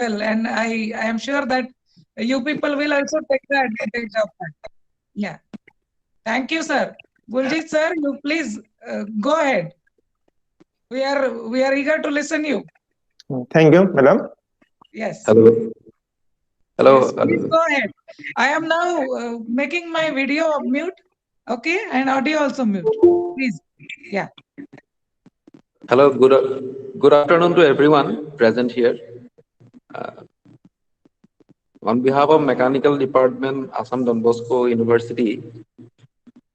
and I am sure that you people will also take the advantage of that. Yeah. Thank you, sir. Guljit sir, you please go ahead. We are eager to listen you. Thank you, madam. Yes. Hello. Hello. Yes. Please go ahead. I am now making my video mute. Okay, and audio also mute. Please. Yeah. Hello. Good afternoon to everyone present here. Uh, on behalf of Mechanical Department, Assam Don Bosco University,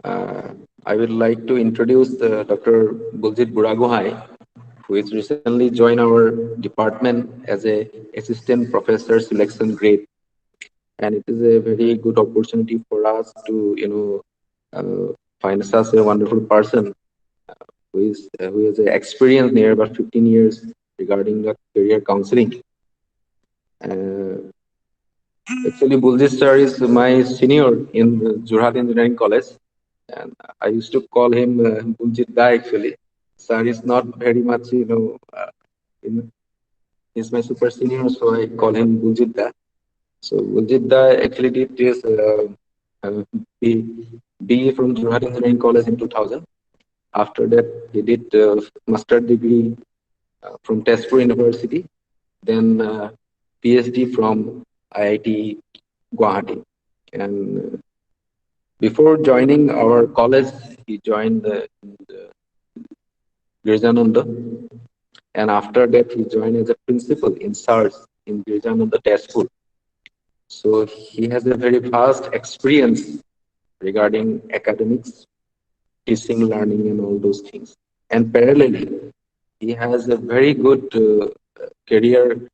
uh, I would like to introduce Dr. Buljit Buragohai, who is recently joined our department as a assistant professor selection grade, and it is a very good opportunity for us to find such a wonderful person who has experience near about 15 years regarding the career counseling. Uh, Actually, Buljit sir is my senior in the Jorhat Engineering College, and I used to call him Buljit Da. Actually, sir is not very much, in, he's my super senior, so I call him Buljit Da. So Buljit Da actually did his uh, B, BA from Jorhat Engineering College in 2000. After that, he did master degree from Tezpur University, then PhD from IIT Guwahati. And before joining our college, he joined the Girijananda, and after that, he joined as a principal in SARS in Girijananda Tezpur. So he has a very vast experience regarding academics, teaching, learning, and all those things. And parallelly, he has a very good career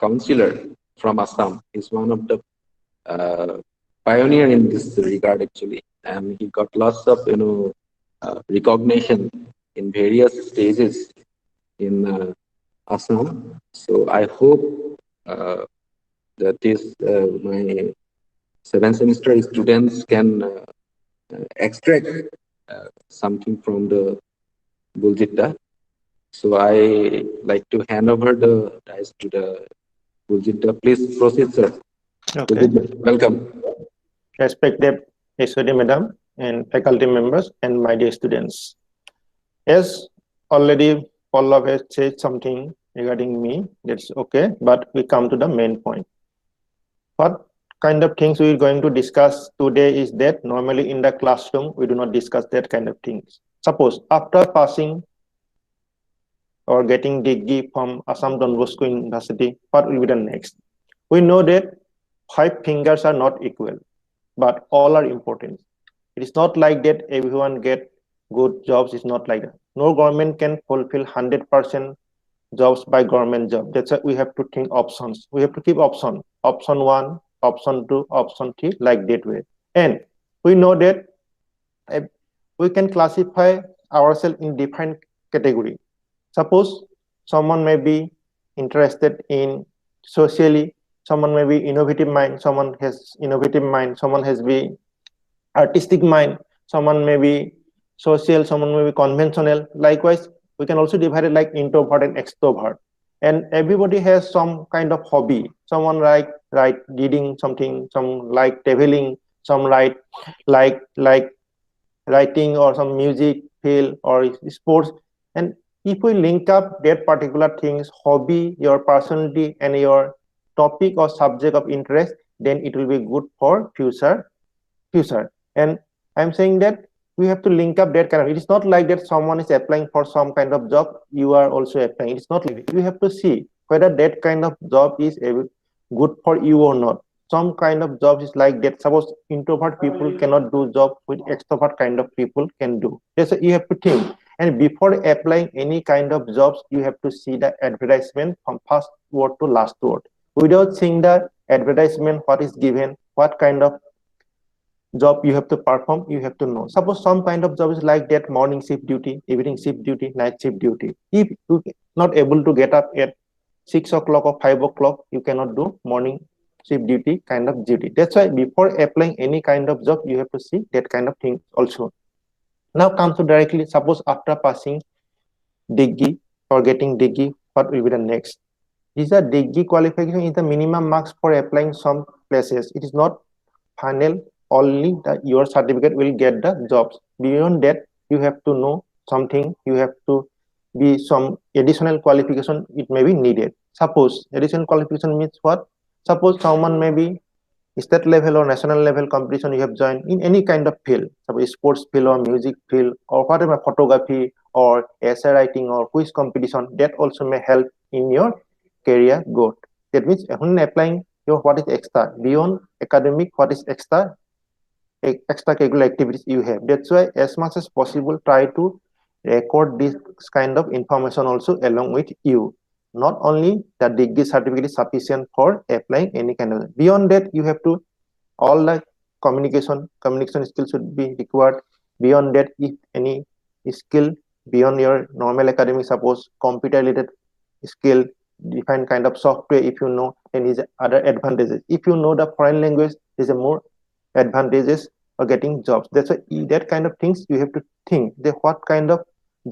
counselor from Assam. He's one of the uh, pioneer in this regard actually, and he got lots of recognition in various stages in Assam. So I hope uh, that this my seventh semester students can extract something from the Buljitta. So I like to hand over the dice to the Buljitta. Please proceed, sir. Okay. Buljitta, welcome. Respected HOD madam and faculty members and my dear students. Yes, already Pallav has said something regarding me. That's okay, but we come to the main point. What kind of things we're going to discuss today is that normally in the classroom we do not discuss that kind of things. Suppose after passing or getting degree from Assam Don Bosco University, what will be the next? We know that 5 fingers are not equal, but all are important. It is not like that everyone get good jobs. It's not like that. No government can fulfill 100% jobs by government job. That's why we have to think options. We have to keep option one, option two, option three, like that way. And we know that we can classify ourselves in different category. Suppose someone may be interested in socially, someone may be innovative mind, someone has innovative mind, someone has be artistic mind, someone may be social, someone may be conventional. Likewise, we can also divide it like introvert and extrovert. And everybody has some kind of hobby. Someone like reading something, some like traveling, some like writing or some music, field or sports. And if we link up that particular things, hobby, your personality, and your topic or subject of interest, then it will be good for future. And I'm saying that we have to link up that kind of. It is not like that someone is applying for some kind of job, you are also applying. It's not like that. You have to see whether that kind of job is good for you or not. Some kind of jobs is like that. Suppose introvert people cannot do job which extrovert kind of people can do. That's what you have to think. And before applying any kind of jobs, you have to see the advertisement from first word to last word. Without seeing the advertisement, what is given, what kind of job you have to perform, you have to know. Suppose some kind of job is like that, morning shift duty, evening shift duty, night shift duty. If you not able to get up at 6 o'clock or 5 o'clock, you cannot do morning shift duty kind of duty. That's why before applying any kind of job, you have to see that kind of thing also. Now comes to directly, suppose after passing degree or getting degree, what will be the next? These are degree qualification is the minimum marks for applying some places. It is not final, only that your certificate will get the jobs. Beyond that, you have to know something, you have to be some additional qualification, it may be needed. Suppose additional qualification means what? Suppose someone may be state level or national level competition you have joined in any kind of field, suppose sports field or music field or whatever, photography or essay writing or quiz competition, that also may help in your career growth. That means when applying your what is extra beyond academic, what is extracurricular activities you have. That's why as much as possible try to record this kind of information also along with you. Not only the degree certificate is sufficient for applying any kind of. Beyond that, you have to all the communication skills should be required. Beyond that, if any skill beyond your normal academic, suppose computer related skill, different kind of software, if you know, then is other advantages. If you know the foreign language, there's a more advantages for getting jobs. That's why that kind of things you have to think that what kind of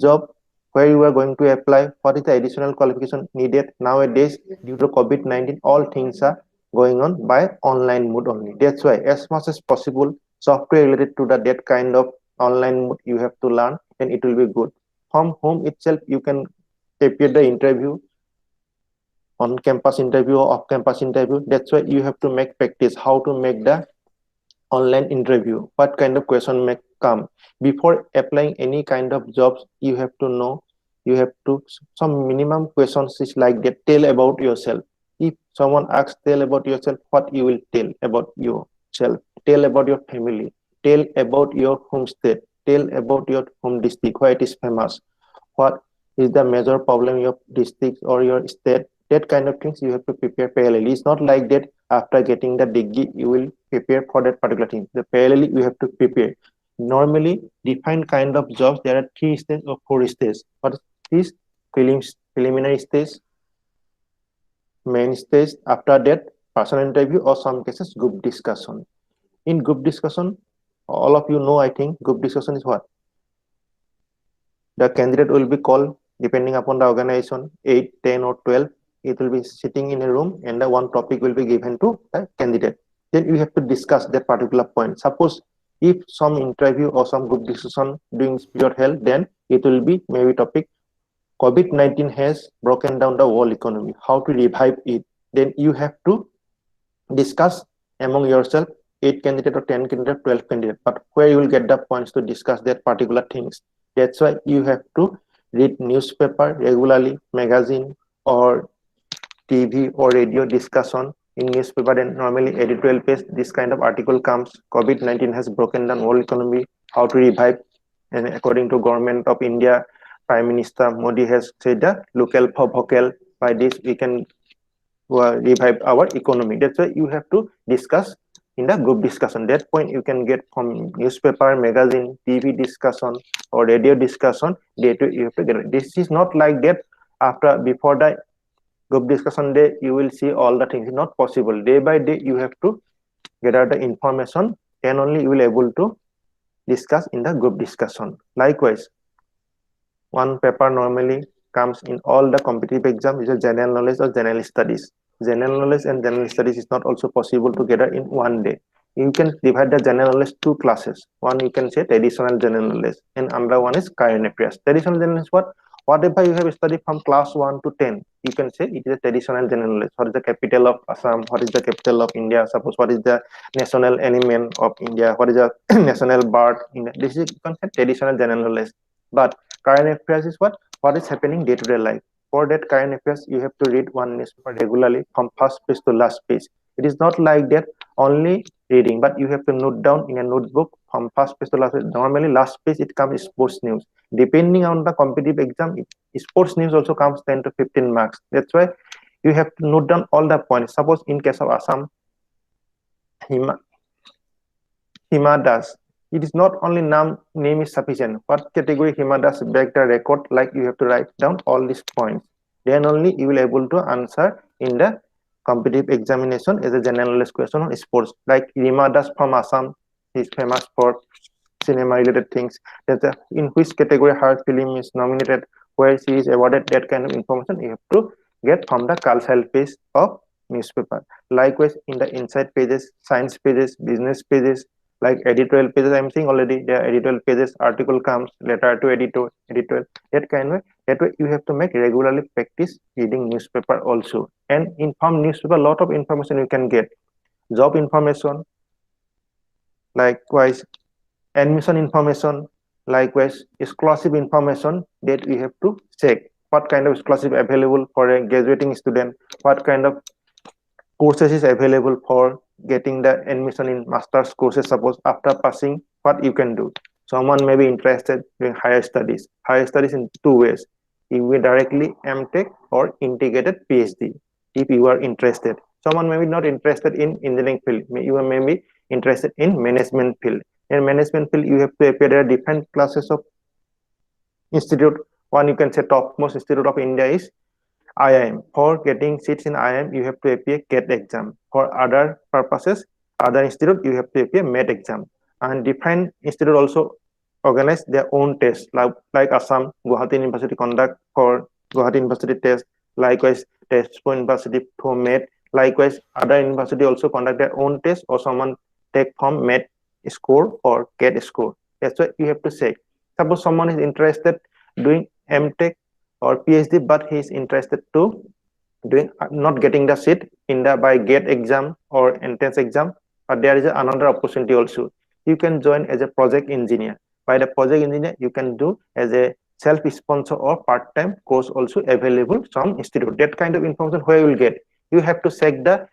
job, where you are going to apply, what is the additional qualification needed. Nowadays, due to COVID-19, all things are going on by online mode only. That's why as much as possible, software related to that kind of online mode you have to learn, and it will be good. From home itself, you can prepare the interview, on campus interview or off campus interview. That's why you have to make practice how to make the online interview, what kind of question may come. Before applying any kind of jobs, you have to know, you have to some minimum questions is like that. Tell about yourself. If someone asks tell about yourself, what you will tell about yourself? Tell about your family, tell about your home state, tell about your home district, why it is famous, what is the major problem in your district or your state. That kind of things you have to prepare parallelly. It's not like that after getting the degree you will prepare for that particular thing. The parallelly you have to prepare. Normally defined kind of jobs, there are 3 stages or 4 stages. What is preliminary stage, main stage, after that personal interview, or some cases group discussion. In group discussion, all of you know, I think group discussion is what? The candidate will be called depending upon the organization, 8, 10 or 12. It will be sitting in a room and the one topic will be given to the candidate. Then you have to discuss that particular point. Suppose if some interview or some group discussion during period held, then it will be maybe topic COVID-19 has broken down the world economy, how to revive it. Then you have to discuss among yourself, 8 candidate or 10 candidate, 12 candidate, but where you will get the points to discuss that particular things. That's why you have to read newspaper regularly, magazine or TV or radio discussion. In newspaper, then normally editorial page, this kind of article comes. COVID-19 has broken down world economy, how to revive. And according to government of India, Prime Minister Modi has said that local for vocal. By this, we can revive our economy. That's why you have to discuss in the group discussion. That point you can get from newspaper, magazine, TV discussion or radio discussion. You have to get it. This is not like that after before the group discussion day you will see all the things. It's not possible. Day by day you have to gather the information, and only you will able to discuss in the group discussion. Likewise, one paper normally comes in all the competitive exams is a general knowledge or general studies. General knowledge and general studies is not also possible to gather in one day. You can divide the general knowledge 2 classes. One you can say traditional general knowledge, and another one is current affairs. Traditional general knowledge, whatever you have studied from class 1 to 10, you can say it is a traditional general knowledge. What is the capital of Assam? What is the capital of India? Suppose what is the national animal of India? What is the national bird? This is concept traditional general knowledge. But current affairs is what is happening day to day life. For that current affairs, you have to read one newspaper regularly from first page to last page. It is not like that only reading, but you have to note down in a notebook from first page to last page. Normally last page it comes sports news. Depending on the competitive exam, sports news also comes 10 to 15 marks. That's why you have to note down all the points. Suppose in case of Assam, Hima Das. It is not only name is sufficient. What category Hima Das break the record, like you have to write down all these points. Then only you will able to answer in the competitive examination as a general knowledge question on sports. Like Hima Das from Assam is famous for cinema related things. That's in which category her film is nominated, where she is awarded, that kind of information you have to get from the cultural page of newspaper. Likewise, in the inside pages, science pages, business pages, like editorial pages, I'm saying already there are editorial pages, article comes, letter to editorial, that kind of, that way you have to make regularly practice reading newspaper also. And from newspaper, a lot of information you can get. Job information, likewise admission information, likewise scholarship information that we have to check. What kind of scholarship available for a graduating student, what kind of courses is available for getting the admission in master's courses. Suppose after passing, what you can do. Someone may be interested in higher studies in two ways. You will directly MTech or integrated PhD if you are interested. Someone may be not interested in engineering field, you may be interested in management field. In management field, you have to appear. There are different classes of institute. One, you can say topmost institute of India is IIM. For getting seats in IIM, you have to appear CAT exam. For other purposes, other institute, you have to appear MET exam. And different institute also organize their own tests, like Assam, Guwahati University conduct for Guwahati University test. Likewise, Tezpur University for MET. Likewise, other university also conduct their own test, or someone take from MET score or CAT score. That's why you have to check. Suppose someone is interested doing MTech or PhD, but he is interested to doing not getting the seat in the by GATE exam or entrance exam, but there is another opportunity also. You can join as a project engineer. By the project engineer, you can do as a self-sponsor or part-time course also available from institute. That kind of information where you will get. You have to check the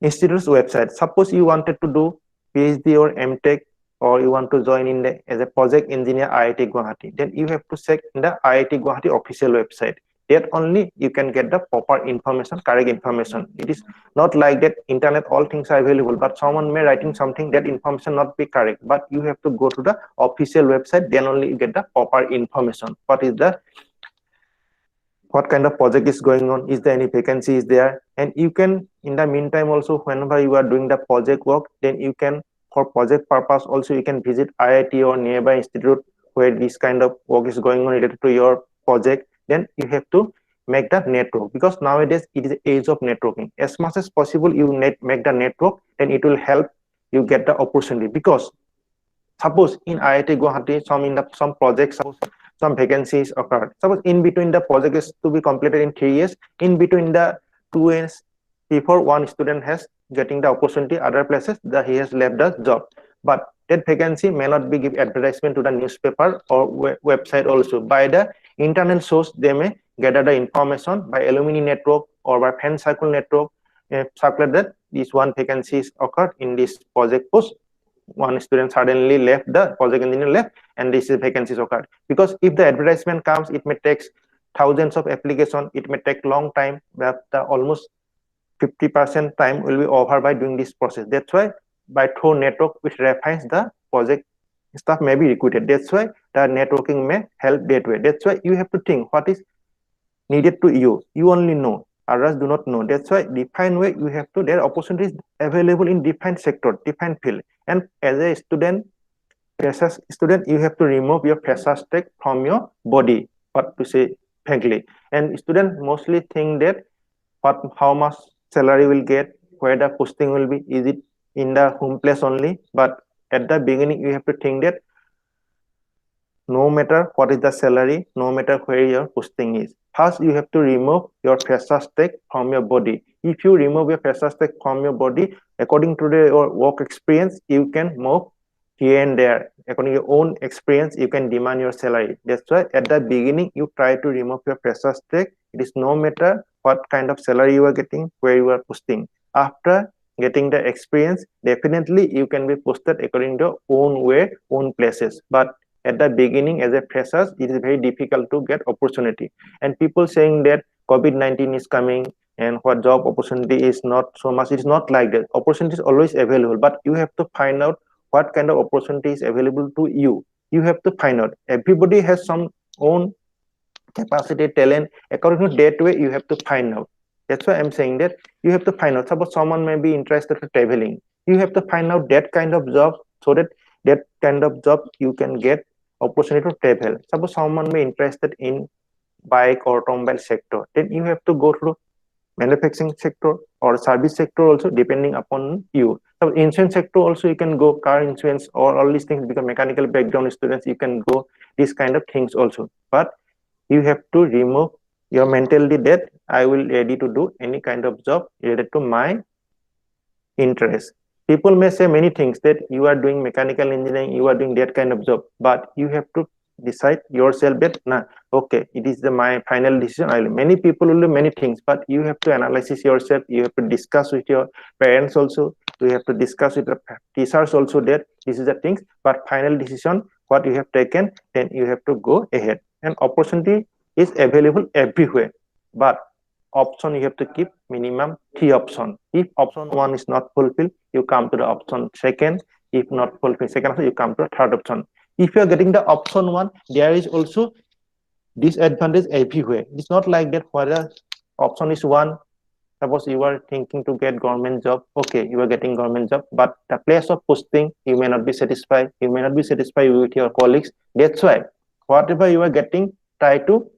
institute's website. Suppose you wanted to do PhD or MTech, or you want to join in as a project engineer IIT Guwahati, then you have to check in the IIT Guwahati official website. That only you can get the proper information, correct information. It is not like that internet all things are available, but someone may writing something that information not be correct, but you have to go to the official website, then only you get the proper information. What kind of project is going on, is there any vacancy is there, and you can in the meantime also, whenever you are doing the project work, then you can, for project purpose also, you can visit IIT or nearby institute where this kind of work is going on related to your project. Then you have to make the network, because nowadays it is the age of networking. As much as possible you make the network, then it will help you get the opportunity. Because suppose in IIT Guwahati, some projects, some vacancies occurred. Suppose in between the project is to be completed in 3 years, in between the 2 years before, one student has getting the opportunity other places that he has left the job, but that vacancy may not be give advertisement to the newspaper or website also. By the internal source, they may gather the information by alumni network or by fan circle network, circulate that this one vacancies occurred in this project post. One student suddenly left, the project engineer left, and this vacancies occurred. Because if the advertisement comes, it may take thousands of applications, it may take long time, but the almost 50% time will be over by doing this process. That's why by through network which refines the project, staff may be recruited. That's why the networking may help that way. That's why you have to think what is needed to you. You only know, others do not know. That's why define way you have to, there are opportunities available in different sector, different field. And as a student, freshers student, you have to remove your freshers tag from your body, what to say frankly. And students mostly think that how much salary will get, where the posting will be, is it in the home place only? But at the beginning you have to think that no matter what is the salary, no matter where your posting is, first you have to remove your freshers tag from your body. If you remove your freshers tag from your body, according to your work experience, you can move here and there. According to your own experience, you can demand your salary. That's why at the beginning you try to remove your freshers tag. It is no matter what kind of salary you are getting, where you are posting. After getting the experience, definitely you can be posted according to your own way, own places. But at the beginning, as a freshers, it is very difficult to get opportunity. And people saying that COVID-19 is coming and what job opportunity is not so much. It's not like that. Opportunity is always available, but you have to find out what kind of opportunity is available to you. You have to find out. Everybody has some own capacity, talent. According to that way, you have to find out. That's why I'm saying that you have to find out. Suppose someone may be interested in traveling. You have to find out that kind of job, so that that kind of job you can get opportunity to travel. Suppose someone may interested in bike or automobile sector, then you have to go through manufacturing sector or service sector also, depending upon you. So insurance sector also, you can go car insurance or all these things, because mechanical background students, you can go these kind of things also. But you have to remove your mentality that I will ready to do any kind of job related to my interest. People may say many things, that you are doing mechanical engineering, you are doing that kind of job, but you have to decide yourself that nah, okay, it is my final decision. Many people will do many things, but you have to analyze yourself. You have to discuss with your parents also. You have to discuss with the teachers also that this is the things. But final decision what you have taken, then you have to go ahead. And opportunity is available everywhere, but option you have to keep minimum 3 options. If option 1 is not fulfilled, you come to the option second. If not fulfilled second option, you come to the third option. If you are getting the option 1, there is also disadvantage everywhere. It's not like that whether option is 1, suppose you are thinking to get government job, okay, you are getting government job, but the place of posting, you may not be satisfied. You may not be satisfied with your colleagues. That's why whatever you are getting, try to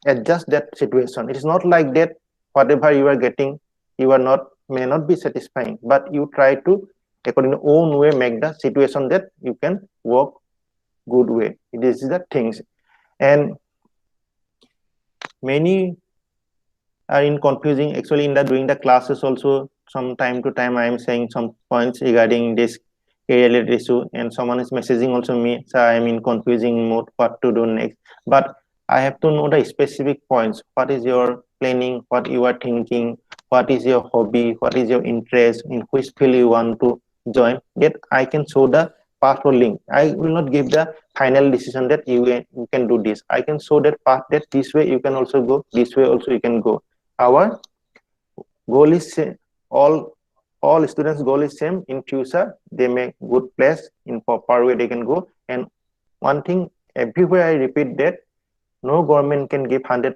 adjust that situation. It is not like that whatever you are getting, you are not, may not be satisfying, but you try to according to own way make the situation that you can work good way. This is the things. And many are in confusing actually in the during the classes also. Some time to time I am saying some points regarding this related issue, and someone is messaging also me, so I am in confusing mode what to do next. But I have to know the specific points. What is your planning? What you are thinking? What is your hobby? What is your interest? In which field you want to join? That I can show the path or link. I will not give the final decision that you can do this. I can show that path, that this way you can also go, this way also you can go. Our goal is all students' goal is same. In future, they make good place in proper way they can go. And one thing everywhere I repeat that no government can give 100%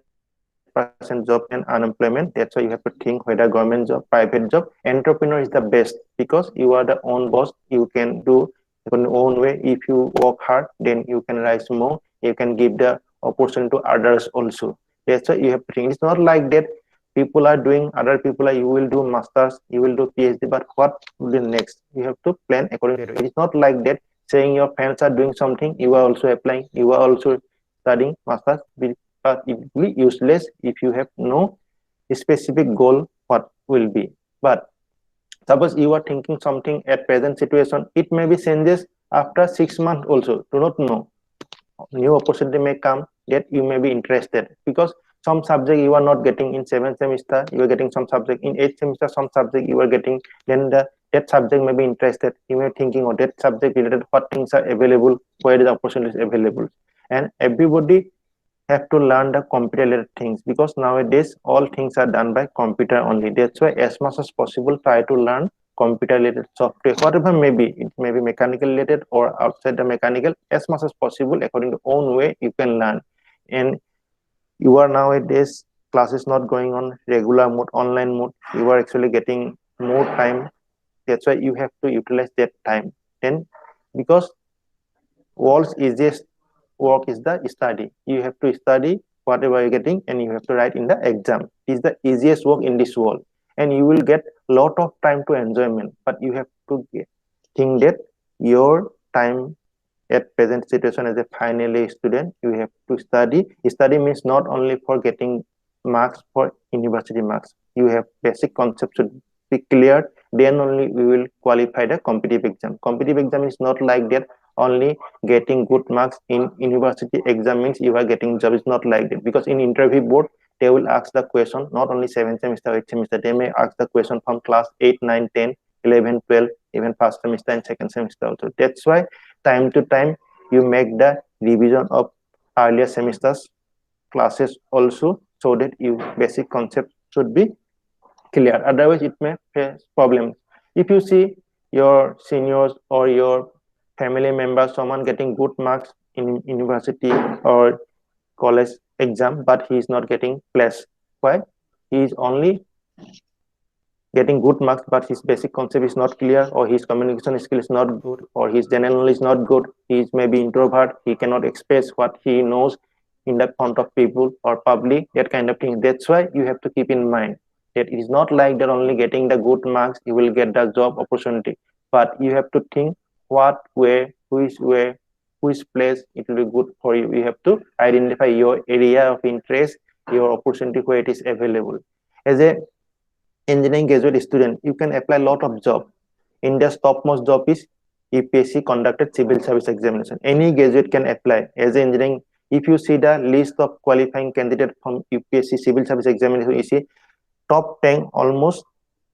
job and unemployment. That's why you have to think whether government job, private job. Entrepreneur is the best because you are the own boss. You can do in your own way. If you work hard, then you can rise more. You can give the opportunity to others also. That's why you have to think. It's not like that people are doing, other people are, you will do masters, you will do PhD, but what will be next? You have to plan according to it. It's not like that saying your friends are doing something, you are also applying, you are also studying masters, but it will be useless if you have no specific goal what will be. But suppose you are thinking something at present situation, it may be changes after 6 months also. Do not know. New opportunity may come that you may be interested, because some subject you are not getting in 7th semester, you are getting some subject in 8th semester, some subject you are getting, then that subject may be interested. You may be thinking of that subject related, what things are available, where the opportunities available. And everybody have to learn the computer related things, because nowadays all things are done by computer only. That's why as much as possible try to learn computer related software, whatever may be. It may be mechanical related or outside the mechanical. As much as possible according to own way you can learn. And you are nowadays classes not going on regular mode, online mode, you are actually getting more time. That's why you have to utilize that time. And because world's easiest work is the study, you have to study whatever you're getting and you have to write in the exam. It is the easiest work in this world, and you will get lot of time to enjoyment. But you have to think that your time at present situation as a final year student, you have to study. Study means not only for getting marks for university marks. You have basic concepts should be cleared. Then only we will qualify the competitive exam. Competitive exam is not like that. Only getting good marks in university exam means you are getting job. It's not like that, because in interview board they will ask the question not only 7th semester, 8th semester. They may ask the question from class 8, 9, 10, 11, 12, even first semester and second semester also. That's why time to time you make the revision of earlier semesters classes also, so that you basic concept should be clear. Otherwise it may face problems. If you see your seniors or your family members, someone getting good marks in university or college exam, but he is not getting place. Why? He is only getting good marks, but his basic concept is not clear, or his communication skill is not good, or his general knowledge is not good. He is maybe introvert. He cannot express what he knows in the front of people or public, that kind of thing. That's why you have to keep in mind that it is not like that only getting the good marks you will get the job opportunity, but you have to think what way, which place it will be good for you. You have to identify your area of interest, your opportunity where it is available. As a engineering graduate student, you can apply a lot of job. India's topmost job is UPSC conducted civil service examination. Any graduate can apply as an engineering. If you see the list of qualifying candidates from UPSC civil service examination, you see top 10, almost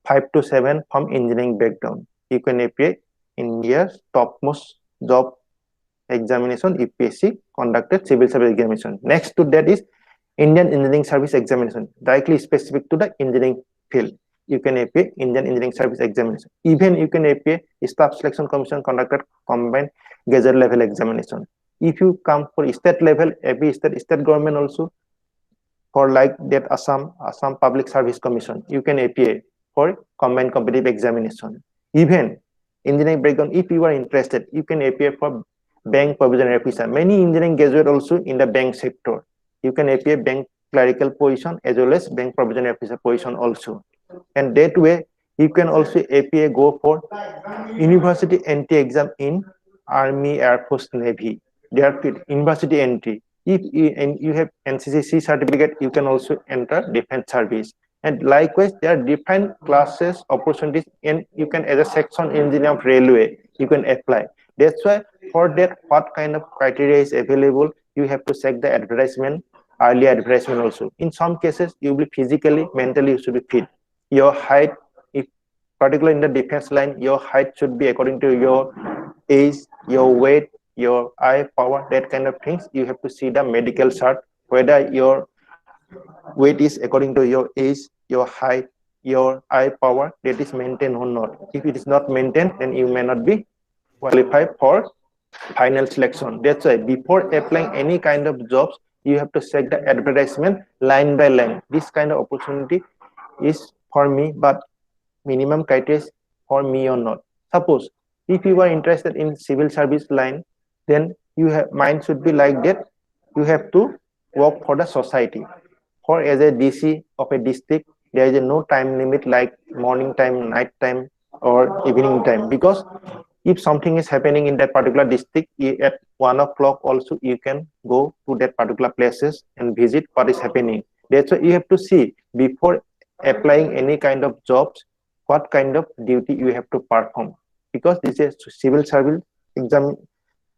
5 to 7 from engineering background. You can apply India's topmost job examination, UPSC conducted civil service examination. Next to that is Indian Engineering Service Examination, directly specific to the engineering field. You can apply Indian Engineering Service Examination. Even you can apply Staff Selection Commission conducted combined graduate level examination. If you come for state level, every state government also, for like that Assam Public Service Commission, you can apply for combined competitive examination. Even engineering background, if you are interested, you can apply for bank provisionary officer. Many engineering graduate also in the bank sector. You can apply bank clerical position as well as bank provisionary officer position also. And that way, you can also apply go for university entry exam in Army, Air Force, Navy. They are university entry. If you have NCCC certificate, you can also enter defense service. And likewise, there are different classes, opportunities, and you can, as a section engineer of railway, you can apply. That's why for that, what kind of criteria is available, you have to check the advertisement, early advertisement also. In some cases, you will be physically, mentally, you should be fit. Your height, if particularly in the defense line, your height should be according to your age, your weight, your eye power, that kind of things. You have to see the medical chart, whether your weight is according to your age, your height, your eye power, that is maintained or not. If it is not maintained, then you may not be qualified for final selection. That's why before applying any kind of jobs, you have to check the advertisement line by line. This kind of opportunity is for me, but minimum criteria is for me or not. Suppose if you are interested in civil service line, then you have mind should be like that. You have to work for the society. For as a DC of a district, there is no time limit like morning time, night time, or evening time. Because if something is happening in that particular district at 1 o'clock, also you can go to that particular places and visit what is happening. That's why you have to see before applying any kind of jobs, what kind of duty you have to perform. Because this is civil service exam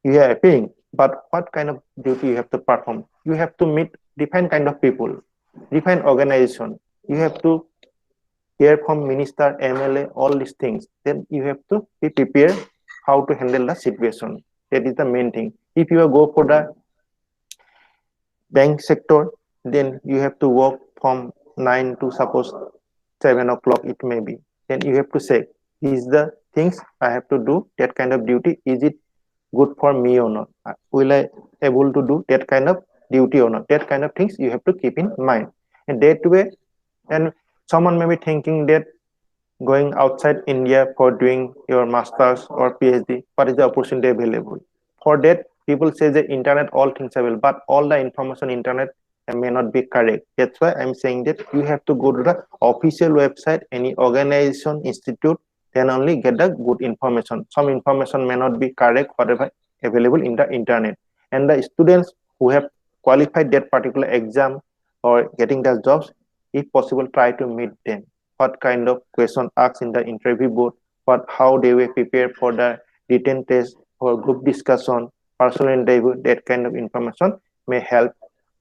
you are appearing, but what kind of duty you have to perform? You have to meet different kind of people, different organization. You have to hear from minister, MLA, all these things. Then you have to be prepared how to handle the situation. That is the main thing. If you go for the bank sector, then you have to work from 9 to suppose 7 o'clock it may be. Then you have to say, these the things I have to do, that kind of duty, is it good for me or not? Will I able to do that kind of duty or not? That kind of things you have to keep in mind. And that way, and someone may be thinking that going outside India for doing your masters or PhD, what is the opportunity available? For that, people say the internet, all things available, but all the information internet may not be correct. That's why I'm saying that you have to go to the official website, any organization, institute, then only get the good information. Some information may not be correct, whatever available in the internet. And the students who have qualified that particular exam or getting the jobs, if possible, try to meet them. What kind of question asked in the interview board, how they were prepared for the written test or group discussion, personal interview, that kind of information may help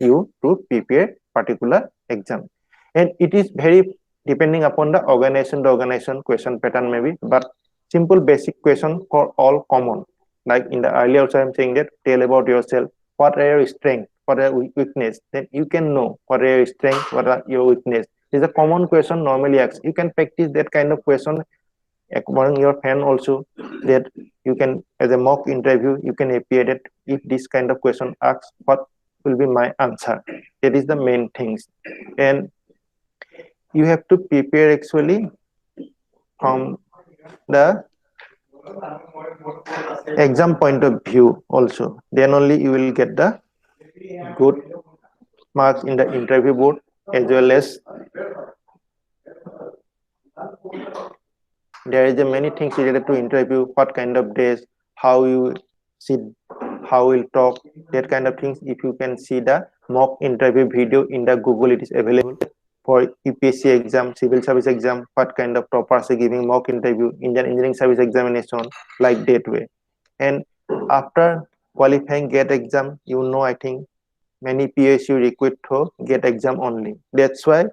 you to prepare particular exam. And it is very depending upon the organization question pattern maybe, but simple basic question for all common. Like in the earlier also I'm saying that tell about yourself, what are your strengths, what are your weakness, then you can know what are your strengths, what are your weakness. This is a common question normally asked. You can practice that kind of question among your fan also, that you can as a mock interview you can appear that if this kind of question asked, what will be my answer. That is the main things. And you have to prepare actually from the exam point of view also, then only you will get the good marks in the interview board, as well as there is a many things related to interview, what kind of days, how you sit, how you talk, that kind of things. If you can see the mock interview video in the Google, it is available for UPSC exam, civil service exam, what kind of toppers are giving mock interview, Indian engineering service examination, like that way. And after qualifying GATE exam, you know, I think many PSU require to GATE exam only. That's why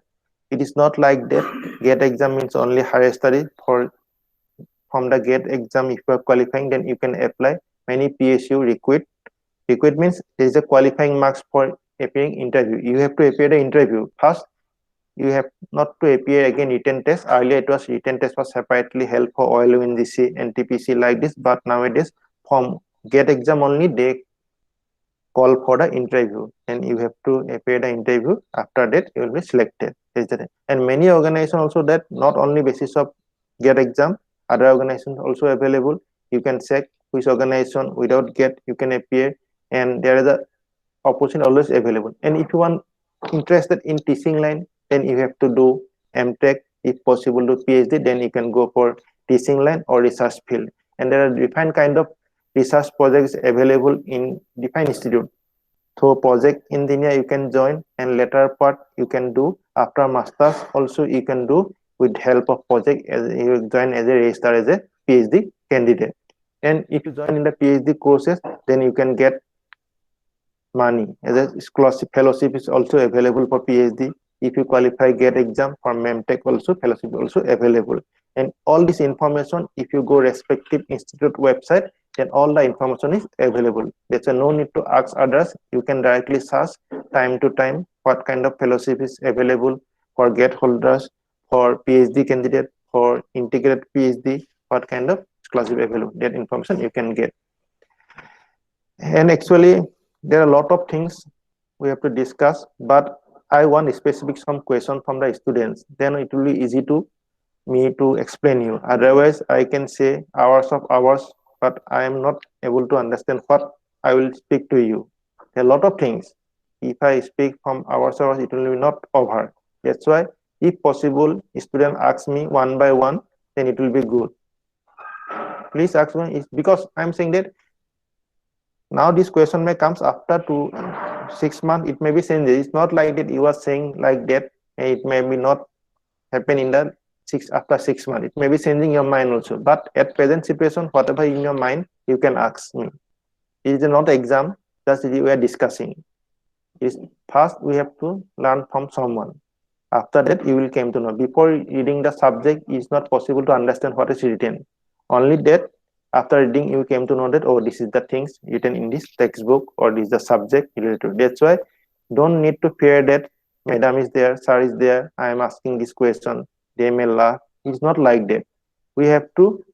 it is not like that. GATE exam means only higher study. For from the GATE exam, if you are qualifying, then you can apply. Many PSU require. Require means there is a qualifying marks for appearing interview. You have to appear the interview first. You have not to appear again written test. Earlier it was written test was separately held for oil ONGC and TPC like this, but nowadays from GATE exam only they call for the interview, and you have to appear the interview. After that you will be selected. And many organizations also that not only basis of GATE exam, other organizations also available. You can check which organization without GATE you can appear, and there is a opportunity always available. And if you want interested in teaching line, then you have to do MTech, if possible do PhD, then you can go for teaching line or research field. And there are different kind of research projects available in different institute. So project engineer you can join, and later part you can do after masters also you can do with help of project, as you join as a register as a PhD candidate. And if you join in the PhD courses, then you can get money as a scholarship. Fellowship is also available for PhD. If you qualify GATE exam for MEMTech also, fellowship also available. And all this information, if you go respective institute website, then all the information is available. There's no need to ask others. You can directly search time to time what kind of fellowship is available for GATE holders, for PhD candidate, for integrated PhD, what kind of scholarship available. That information you can get. And actually, there are a lot of things we have to discuss, but I want specific some question from the students. Then it will be easy to me to explain you. Otherwise, I can say hours of hours, but I am not able to understand what I will speak to you. There are a lot of things. If I speak from hours, it will be not over. That's why, if possible, student asks me one by one, then it will be good. Please ask me, because I'm saying that now this question may comes after 6 months, it may be changed. It's not like that you are saying like that, and it may be not happen in the after 6 months. It may be changing your mind also. But at present situation, whatever in your mind, you can ask me. It is not exam, just we are discussing. Is first we have to learn from someone. After that, you will come to know. Before reading the subject, it's not possible to understand what is written. Only that after reading, you came to know that, oh, this is the things written in this textbook, or this is the subject related to. That's why don't need to fear that madam is there, sir is there, I am asking this question, they may laugh. It's not like that. We have to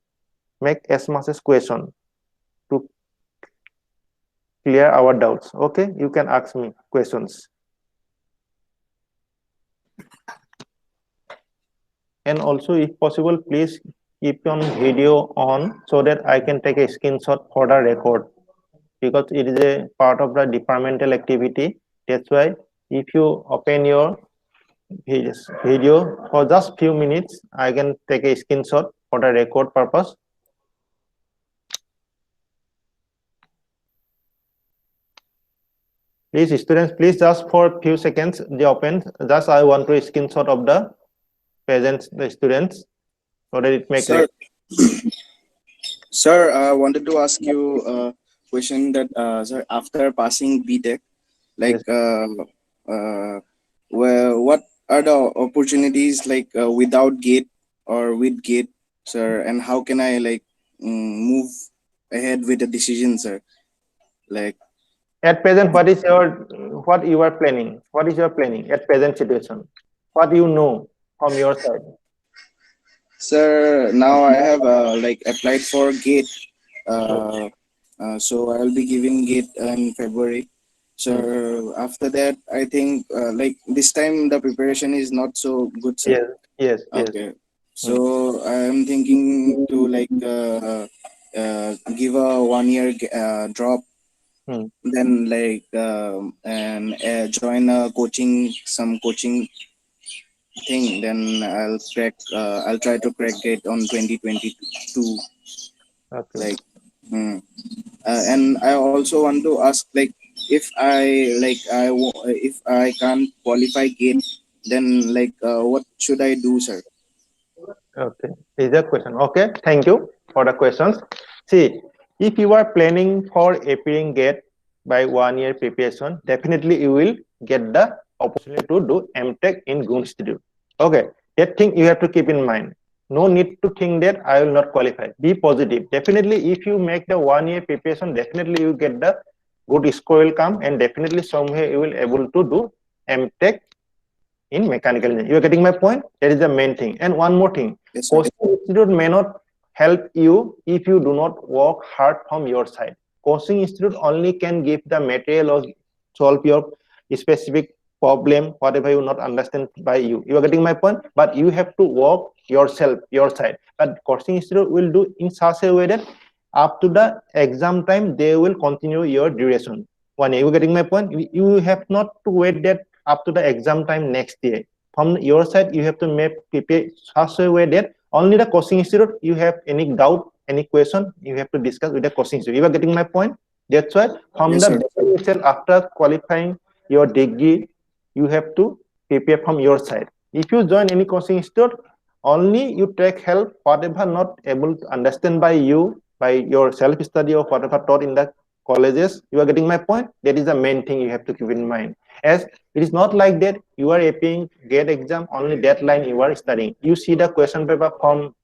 make as much as question to clear our doubts. Okay, you can ask me questions. And also, if possible, please keep on video on so that I can take a screenshot for the record, because it is a part of the departmental activity. That's why if you open your video for just few minutes, I can take a screenshot for the record purpose. Please, students, please just for few seconds, they open. Just I want to screenshot of the present the students so that it makes Sir, sir, I wanted to ask you a question that, sir, after passing BTech, like, yes. well, what are the opportunities like without GATE or with GATE, sir, and how can I like move ahead with the decision, sir? Like, at present, what you are planning? What is your planning at present situation? What you know from your side? sir, now I have like applied for GATE. So I'll be giving GATE in February. So after that, I think like this time the preparation is not so good, sir. Yes. Okay. So I'm thinking to like give a 1 year drop then like and join a some coaching thing, then I'll try to crack it on 2022. Okay. Like and I also want to ask, like, if if I can't qualify GATE, then like what should I do, sir? Okay, is a question. Okay, thank you for the questions. See, if you are planning for appearing GATE by 1 year preparation, definitely you will get the opportunity to do MTech in GUN Institute. Okay, that thing you have to keep in mind. No need to think that I will not qualify. Be positive. Definitely, if you make the 1 year preparation, definitely you get the good score will come, and definitely somewhere you will able to do MTech in mechanical engineering. You are getting my point? That is the main thing. And one more thing, Yes, sir. coaching institute may not help you if you do not work hard from your side. Coaching institute only can give the material or solve your specific problem, whatever you not understand by you. You are getting my point? But you have to work yourself, your side. But coaching institute will do in such a way that up to the exam time, they will continue your duration. One year. You are getting my point? You have not to wait that up to the exam time next year. From your side, you have to make prepare such a way that only the coaching institute, you have any doubt, any question, you have to discuss with the coaching institute. You are getting my point? That's why from Yes, the sir. beginning itself, after qualifying your degree, you have to prepare from your side. If you join any coaching institute, only you take help, whatever not able to understand by you, by your self-study or whatever taught in the colleges. You are getting my point? That is the main thing you have to keep in mind. As it is not like that you are appearing GATE exam, only that line you are studying. You see the question paper from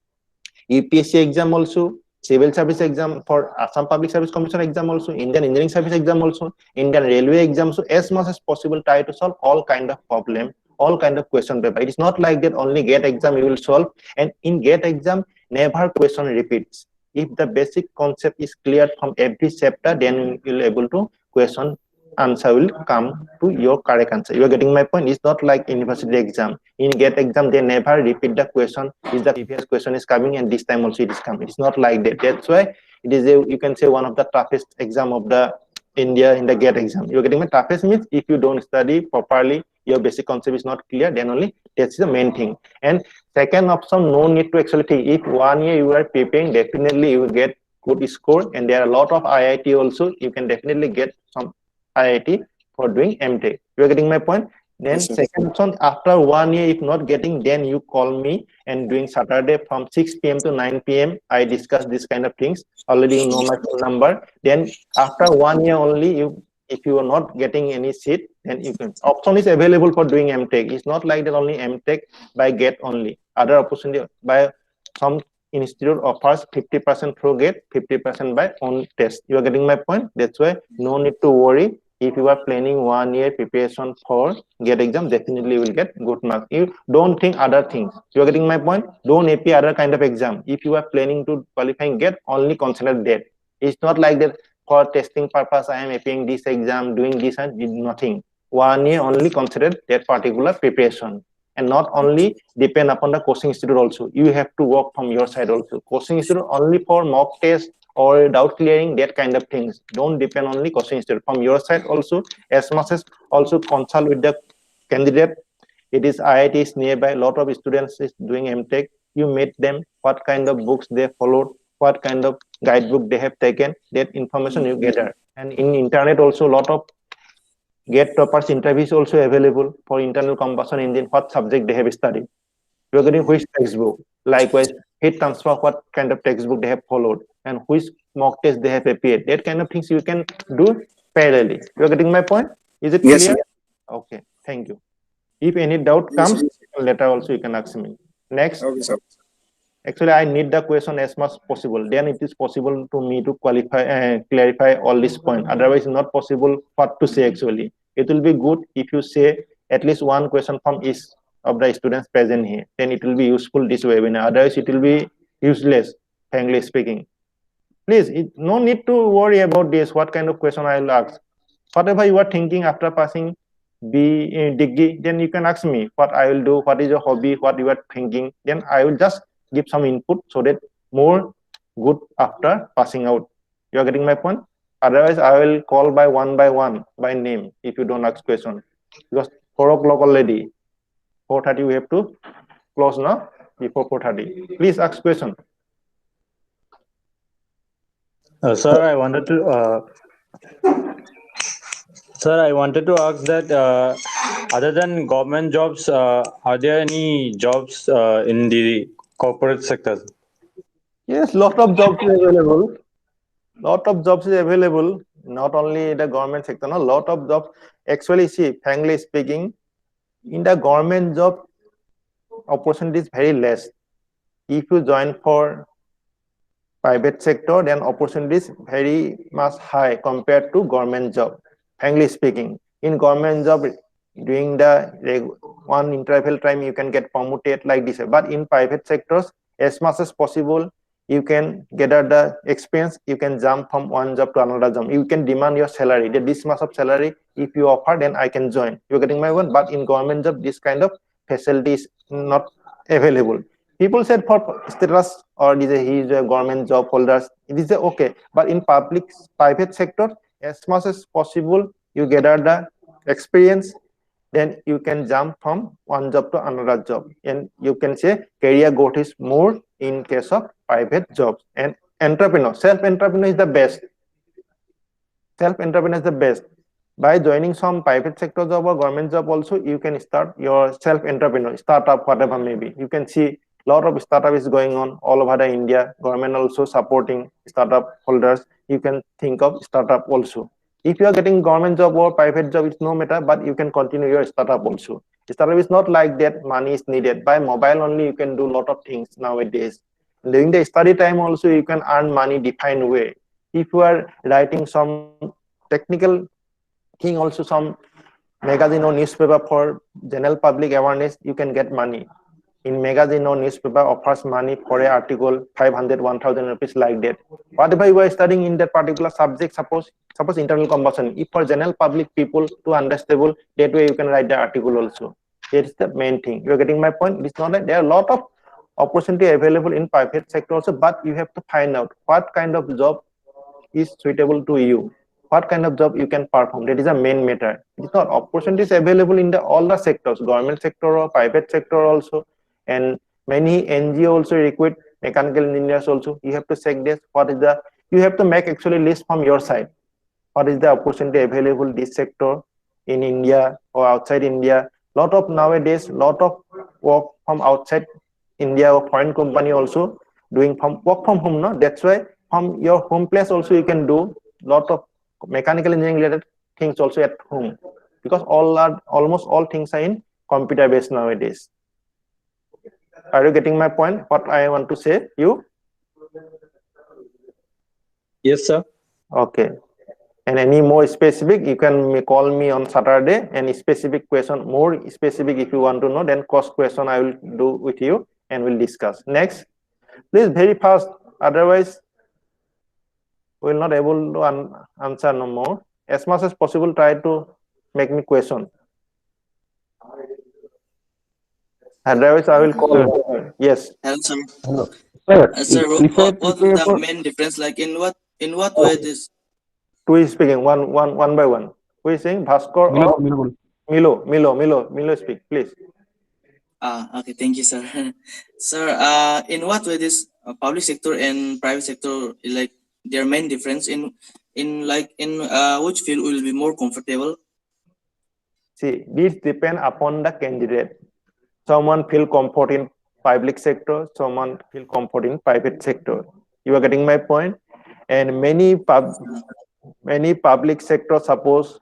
UPSC exam also, civil service exam, for Assam Public Service Commission exam also, Indian Engineering Service exam also, Indian Railway exam. So as much as possible, try to solve all kind of problem, all kind of question paper. It is not like that only GATE exam you will solve, and in GATE exam, never question repeats. If the basic concept is clear from every chapter, then you will able to question answer will come to your correct answer. You are getting my point? It's not like university exam. In GATE exam, they never repeat the question. Is the previous question is coming, and this time also it is coming. It's not like that. That's why it is a, you can say, one of the toughest exam of the India in the GATE exam. You're getting my toughest means if you don't study properly, your basic concept is not clear, then only that's the main thing. And second option, no need to actually think. If 1 year you are preparing, definitely you will get good score, and there are a lot of IIT also. You can definitely get some IIT for doing MTech. You are getting my point? Then Yes, sir. second option, after 1 year, if not getting, then you call me, and doing Saturday from 6 p.m. to 9 p.m. I discuss this kind of things. Already you know my phone number. Then after 1 year only, if you are not getting any seat, then you can. Option is available for doing MTech. It's not like that only MTech by GATE only. Other opportunity by some institute offers 50% through GATE, 50% by own test. You are getting my point? That's why no need to worry. If you are planning 1 year preparation for GATE exam, definitely you will get good marks. You don't think other things. You are getting my point? Don't appear other kind of exam. If you are planning to qualifying GATE, only consider that. It's not like that for testing purpose, I am appearing this exam, doing this and nothing. 1 year only consider that particular preparation. And not only depend upon the coaching institute also. You have to work from your side also. Coaching institute only for mock test or doubt clearing, that kind of things. Don't depend only coaching institute. From your side also, as much as also consult with the candidate. It is IITs nearby, a lot of students is doing MTech. You meet them, what kind of books they followed, what kind of guidebook they have taken, that information you gather. And in internet also, a lot of GATE toppers interviews also available for internal combustion engine, what subject they have studied. You're getting which textbook. Likewise, heat transfer, what kind of textbook they have followed, and which mock test they have appeared. That kind of things you can do parallelly. You're getting my point? Is it Yes, clear? sir. Okay, thank you. If any doubt Yes, comes, sir. later also you can ask me. Next, Okay, sir. actually I need the question as much possible. Then it is possible to me to qualify, clarify all this point. Otherwise, not possible what to say actually. It will be good if you say at least one question from each of the students present here. Then it will be useful this webinar. Otherwise, it will be useless, frankly speaking. Please, no need to worry about this. What kind of question I will ask? Whatever you are thinking after passing degree, then you can ask me what I will do, what is your hobby, what you are thinking. Then I will just give some input so that more good after passing out. You are getting my point? Otherwise, I will call by one by name if you don't ask question. Because 4 o'clock already. 4:30 we have to close now before 4:30. Please ask question. Sir, I wanted to ask that other than government jobs, are there any jobs in the corporate sector? Yes, lot of jobs is available. Lot of jobs is available. Not only the government sector, no, lot of jobs. Actually, see, frankly speaking, in the government job, opportunity is very less. If you join for private sector, then opportunities very much high compared to government job. Frankly speaking, in government job, during the one interval time, you can get promoted like this. But in private sectors, as much as possible, you can gather the experience. You can jump from one job to another job. You can demand your salary. That this much of salary, if you offer, then I can join. You're getting my one. But in government job, this kind of facility is not available. People said for status or he is a government job holders, it is okay. But in private sector, as much as possible, you gather the experience, then you can jump from one job to another job. And you can say career growth is more in case of private jobs. And entrepreneur, self-entrepreneur is the best. Self-entrepreneur is the best. By joining some private sector job or government job also, you can start your self-entrepreneur, startup, whatever maybe. You can see lot of startup is going on all over the India. Government also supporting startup holders. You can think of startup also. If you are getting government job or private job, it's no matter, but you can continue your startup also. Startup is not like that money is needed. By mobile only, you can do a lot of things nowadays. During the study time also, you can earn money defined way. If you are writing some technical thing, also some magazine or newspaper for general public awareness, you can get money. In magazine or newspaper offers money for an article 500 1000 rupees like that. Whatever you are studying in that particular subject, suppose internal combustion, if for general public people to understandable, that way you can write the article also. That is the main thing. You are getting my point. It's not that there are a lot of opportunity available in private sector also, but you have to find out what kind of job is suitable to you, what kind of job you can perform. That is a main matter. It's not opportunities available in the all the sectors, government sector or private sector also, and many NGO also recruit mechanical engineers also. You have to check this. What is the, you have to make actually list from your side. What is the opportunity available this sector in India or outside India? Lot of nowadays, lot of work from outside India or foreign company also doing from work from home. No, that's why from your home place also you can do lot of mechanical engineering related things also at home, because almost all things are in computer based nowadays. Are you getting my point? What I want to say you? Yes, sir. Okay. And any more specific, you can call me on Saturday. Any specific question, more specific if you want to know, then cross question I will do with you and we'll discuss. Next, please very fast. Otherwise, we will not able to answer no more. As much as possible, try to make me question. Otherwise, I will call. Yes. Hello, sir. Hello. Sir, Sir, if I what's prepare the for main difference? Like in what way this? Who is speaking? One by one. Who is saying? Bhaskar or Milo, speak, please. Okay, thank you, sir. Sir, in what way this public sector and private sector, like their main difference in which field will be more comfortable? See, this depend upon the candidate. Someone feel comfort in public sector, someone feel comfort in private sector. You are getting my point? And many public sector, suppose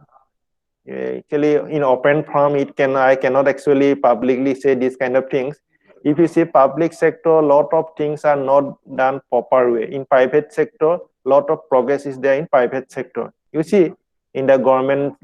actually in open forum, I cannot actually publicly say these kind of things. If you see public sector, a lot of things are not done proper way. In private sector, lot of progress is there in private sector. You see, in the government,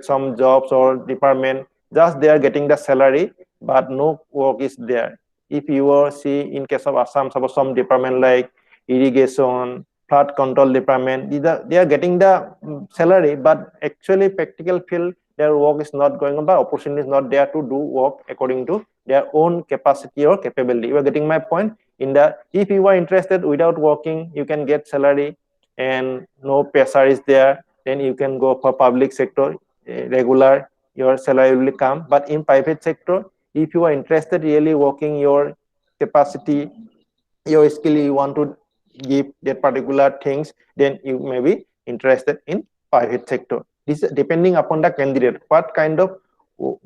some jobs or department, just they are getting the salary, but no work is there. If you see in case of Assam, suppose some department like irrigation, flood control department, they are getting the salary, but actually practical field, their work is not going on, but opportunity is not there to do work according to their own capacity or capability. You are getting my point? If you are interested without working, you can get salary. and no pressure is there, then you can go for public sector, regular, your salary will come. But in private sector, if you are interested really working your capacity, your skill, you want to give that particular things, then you may be interested in private sector. This is depending upon the candidate, what kind of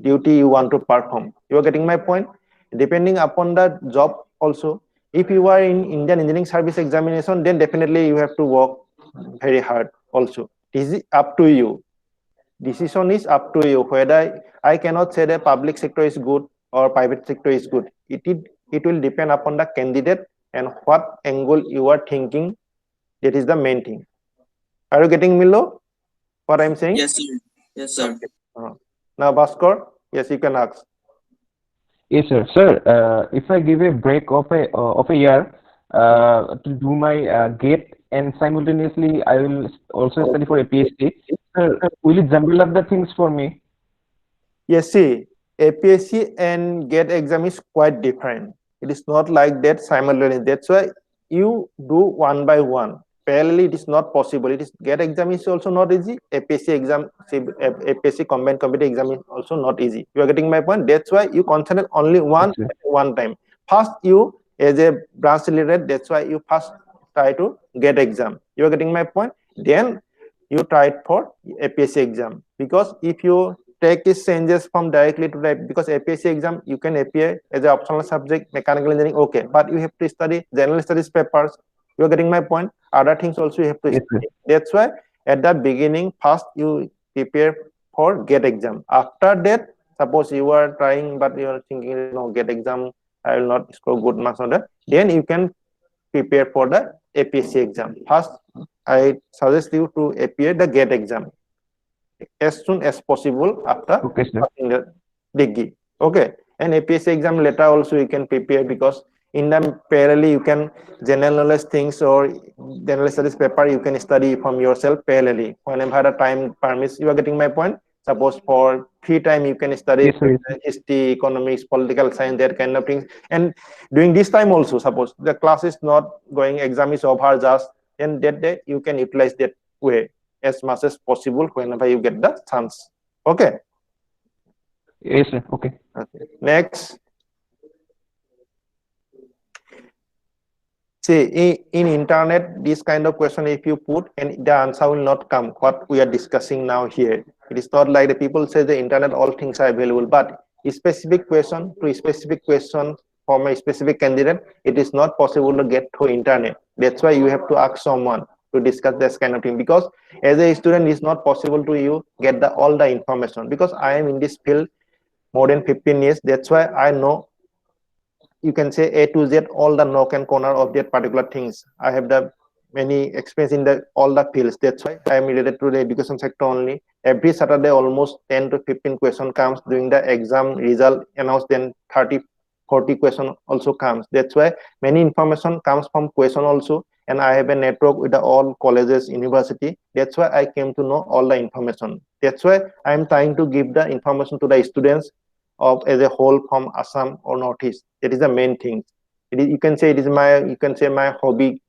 duty you want to perform. You are getting my point? Depending upon the job also. If you are in Indian Engineering Service Examination, then definitely you have to work very hard also. This is up to you. Decision is up to you. Whether I cannot say that public sector is good or private sector is good. It will depend upon the candidate and what angle you are thinking. That is the main thing. Are you getting Milo? What I'm saying? Yes, sir. Yes, sir. Okay. Now, Bhaskar, yes, you can ask. Yes, sir. Sir, if I give a break of a year to do my GATE and simultaneously I will also study for a PhD, sir, will it jumble up the things for me? Yes, see, APSC and GATE exam is quite different. It is not like that simultaneously. That's why you do one by one. Parallelly, it is not possible. It is GATE exam is also not easy. APSC exam, APSC combined competitive exam is also not easy. You are getting my point. That's why you concentrate only one Yes, at one time. First, you as a branch leader, that's why you first try to GATE exam. You are getting my point. Then you try it for APSC exam, because if you take these changes from directly to that, because APSC exam you can appear as an optional subject mechanical engineering, okay, but you have to study general studies papers. You are getting my point. Other things also you have to yes, study. That's why at the beginning first you prepare for GATE exam. After that, suppose you are trying but you are thinking, no, GATE exam I will not score good marks on that, then you can prepare for the APSC exam. First, I suggest you to appear the GATE exam as soon as possible after okay, sir. passing the degree. Okay, and APSC exam later also you can prepare, because in the parallelly you can general knowledge things or general studies paper you can study from yourself parallelly whenever the time permits. You are getting my point. Suppose for free time you can study Yes, sir. history, economics, political science, that kind of things. And during this time also, suppose the class is not going, exam is over just, then that day you can utilize that way as much as possible whenever you get the chance. Okay. Yes, sir. Okay. Okay. Next. See, in internet, this kind of question, if you put, and the answer will not come, what we are discussing now here. It is not like the people say the internet, all things are available, but a specific question to a specific question from a specific candidate, it is not possible to get through internet. That's why you have to ask someone to discuss this kind of thing, because as a student, it's not possible to you get all the information, because I am in this field more than 15 years. That's why I know, you can say, A to Z, all the nook and corner of that particular things. I have the many experience in the all the fields. That's why I am related to the education sector only. Every Saturday, almost 10 to 15 question comes during the exam result announced. Then 30, 40 question also comes. That's why many information comes from question also. And I have a network with the all colleges, university. That's why I came to know all the information. That's why I am trying to give the information to the students of as a whole from Assam or Northeast. That is the main thing. It is, you can say it is my, you can say my hobby,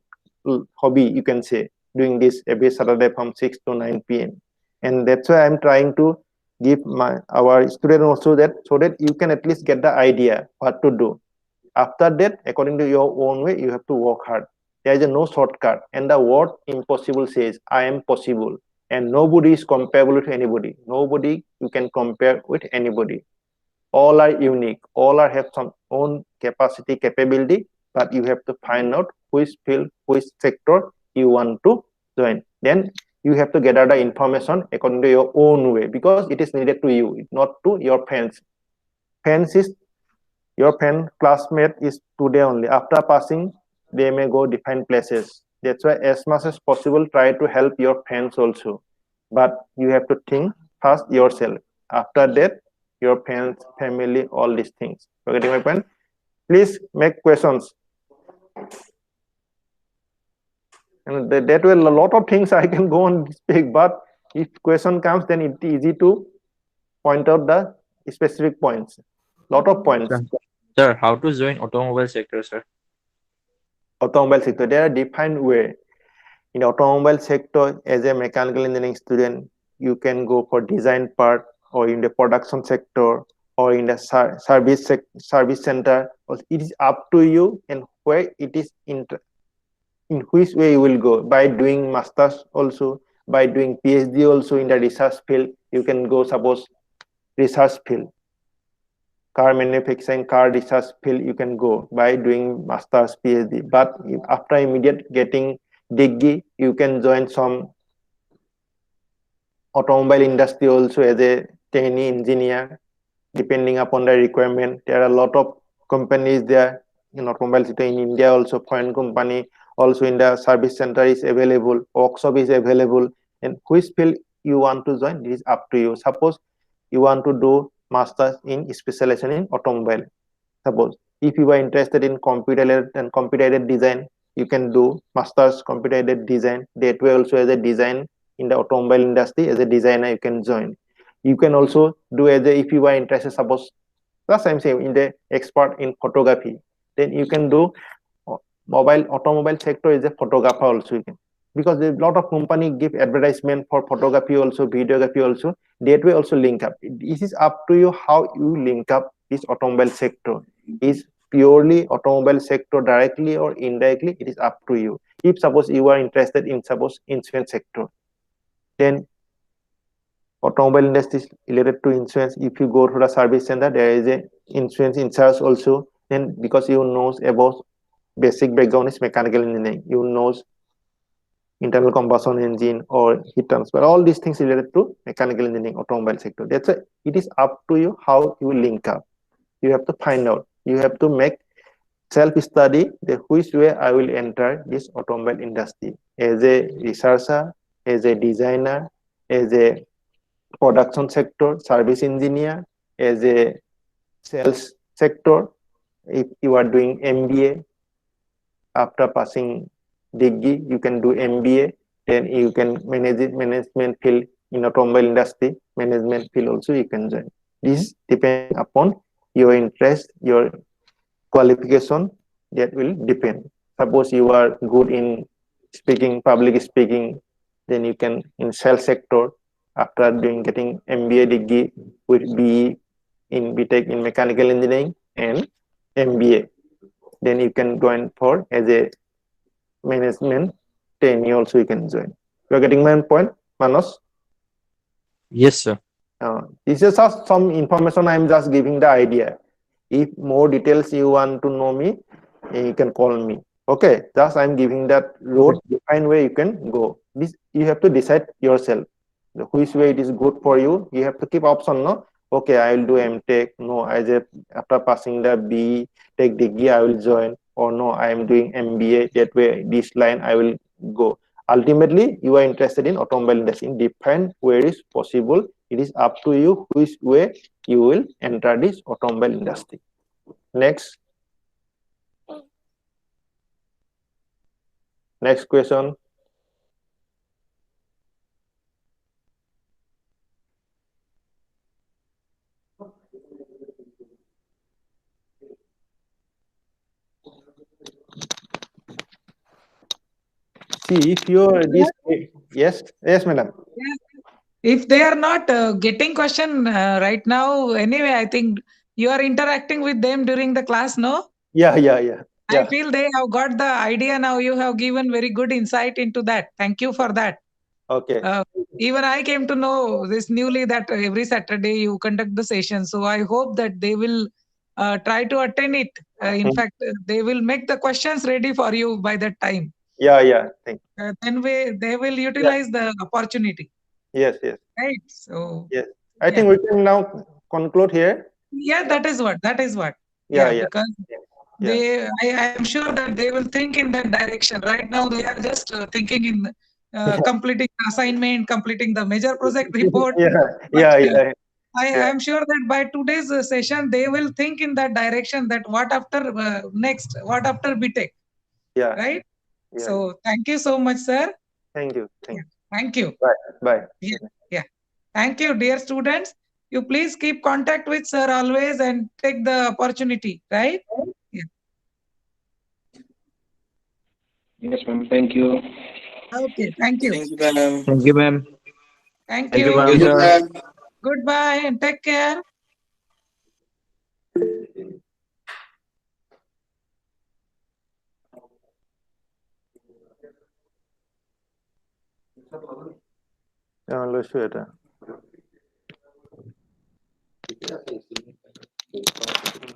you can say, doing this every Saturday from 6 to 9 p.m. And that's why I'm trying to give our student also that, so that you can at least get the idea what to do. After that, according to your own way, you have to work hard. There is no shortcut. And the word impossible says, I am possible. And nobody is comparable to anybody. Nobody you can compare with anybody. All are unique, all are have some own capacity, capability, but you have to find out which field, which sector you want to join. Then you have to gather the information according to your own way, because it is needed to you, not to your friends. Friends is your friend, classmate is today only. After passing, they may go different places. That's why as much as possible, try to help your friends also. But you have to think first yourself. After that, your friends, family, all these things. You getting my point? Please make questions. And that way, a lot of things I can go and speak, but if question comes, then it's easy to point out the specific points. Lot of points. Sir, how to join automobile sector, sir? Automobile sector, there are defined way. In the automobile sector, as a mechanical engineering student, you can go for design part, or in the production sector, or in the service center. It is up to you and where it is in which way you will go. By doing masters also, by doing PhD also in the research field, you can go, suppose, research field, car manufacturing, car research field, you can go by doing masters, PhD. But after immediate getting degree, you can join some automobile industry also as a trainee engineer, depending upon the requirement. There are a lot of companies there in automobile sector in India also, foreign company also in the service center is available, workshop is available. And which field you want to join, it is up to you. Suppose you want to do masters in specialization in automobile. Suppose if you are interested in computer-aided design, you can do masters computer-aided design. That way also, as a design in the automobile industry, as a designer you can join. You can also do as a, if you are interested, suppose plus I'm saying in the expert in photography, then you can do automobile sector is a photographer also, you can, because there's a lot of company give advertisement for photography also, videography also. That way also link up. This is up to you how you link up this automobile sector. Is purely automobile sector directly or indirectly, it is up to you. If suppose you are interested in, suppose, insurance sector, then automobile industry is related to insurance. If you go to the service center, there is a insurance in charge also. Then because you knows about basic background is mechanical engineering, you knows internal combustion engine or heat transfer, all these things related to mechanical engineering, automobile sector. That's why it is up to you how you link up. You have to find out. You have to make self-study the which way I will enter this automobile industry, as a researcher, as a designer, as a production sector, service engineer, as a sales sector. If you are doing MBA, after passing degree, you can do MBA, then you can management field in automobile industry, management field also you can join. This depends upon your interest, your qualification, that will depend. Suppose you are good in speaking, public speaking, then you can in sales sector, after getting MBA degree with BE in BTech in mechanical engineering and MBA, then you can join for as a management trainee also you can join. You are getting my point, Manos? Yes, sir. This is just some information. I am just giving the idea. If more details you want to know me, you can call me. Okay, just I'm giving that road, define where you can go. This you have to decide yourself. Which way it is good for you. You have to keep option, no? Okay, I will do MTech. No, after passing the B Tech degree, I will join. Or no, I am doing MBA. That way, this line I will go. Ultimately, you are interested in automobile industry. Define where is possible. It is up to you which way you will enter this automobile industry. Next. Next question. See, if you're this, yes, madam. If they are not getting question right now, anyway, I think you are interacting with them during the class, no? Yeah. I feel they have got the idea now. You have given very good insight into that. Thank you for that. Okay. Even I came to know this newly that every Saturday you conduct the session. So I hope that they will try to attend it. In fact, they will make the questions ready for you by that time. Yeah. Thank you. Then they will utilize the opportunity. Yes. Right. So yes, I think we can now conclude here. Yeah, that is what. Yeah. Because I am sure that they will think in that direction. Right now, they are just thinking in completing assignment, completing the major project report. Yeah. I am sure that by today's session, they will think in that direction. That what after next? What after BTech? Yeah. Right. Yeah. So thank you so much, sir. Thank you. Thank you. Bye. Yeah. Thank you, dear students. You please keep contact with sir always and take the opportunity, right? Yes, ma'am. Thank you. Okay, thank you. Thank you, ma'am. Thank you, ma'am. Thank Thank you, you. ma'am. Thank you, sir. ma'am. Goodbye and take care. লৈছো এটা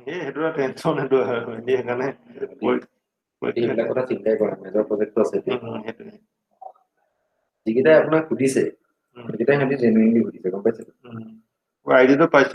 সেইটো tension সেইটো সেইকাৰণে এইবিলাক কথা চিন্তাই কৰা major প্ৰজেক্টটো আছে সেইটো যিকেইটাই আপোনাক সুধিছে সেইকেইটাই সিহঁতি জেনুইনলি সুধিছে গম পাইছে আইডিটো পাইছো